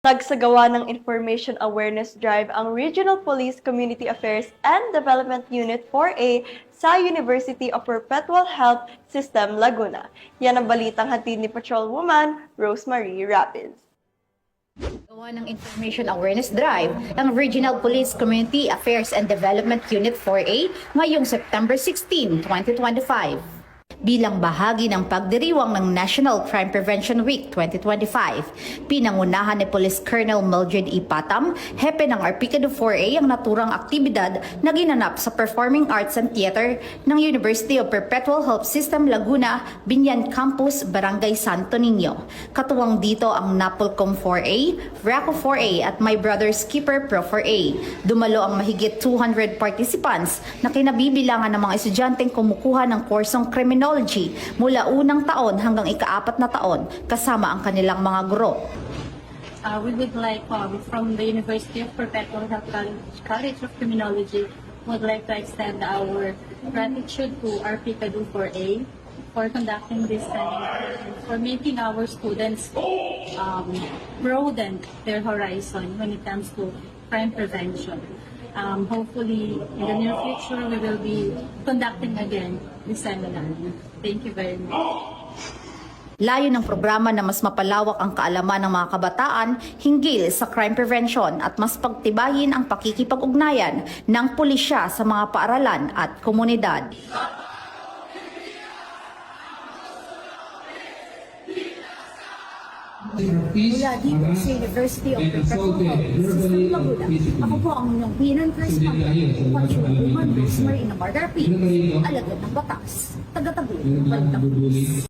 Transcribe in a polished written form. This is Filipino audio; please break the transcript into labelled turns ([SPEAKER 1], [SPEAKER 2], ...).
[SPEAKER 1] Nagsagawa ng Information Awareness Drive ang Regional Police Community Affairs and Development Unit 4A sa University of Perpetual Health System, Laguna. Yan ang balitang hatid ni Patrolwoman Rosemary Rapids.
[SPEAKER 2] Gawa ng Information Awareness Drive ng Regional Police Community Affairs and Development Unit 4A ngayong September 16, 2025. Bilang bahagi ng pagdiriwang ng National Crime Prevention Week 2025, pinangunahan ni Police Colonel Mildred E. Patam, hepe ng Arpicado 4A ang naturang aktibidad na ginanap sa Performing Arts and Theater ng University of Perpetual Health System Laguna, Binyan Campus, Barangay Santo Niño. Katuwang dito ang Napolcom 4A, RACO 4A at My Brother's Keeper Pro 4A. Dumalo ang mahigit 200 participants na kinabibilangan ng mga estudyanteng kumukuha ng kursong criminology mula unang taon hanggang ika-4 na taon kasama ang kanilang mga guro.
[SPEAKER 3] We would like, from the University of Perpetual Health College of Criminology, would like to extend our gratitude to Arpicado 4A for conducting this training, for making our students broaden their horizon when it comes to crime prevention. Hopefully, in the near future, we will be conducting again this seminar. Thank you very much.
[SPEAKER 2] Layo ng programa na mas mapalawak ang kaalaman ng mga kabataan hinggil sa crime prevention at mas pagtibayin ang pakikipag-ugnayan ng pulisya sa mga paaralan at komunidad. Mula dito sa University of Perpetual Health System Laguna, ako po ang inyong Binan First Captain, Patrolwoman Rosemary Rapids, alagad ng batas, taga-taguig ng Balitang Pulis.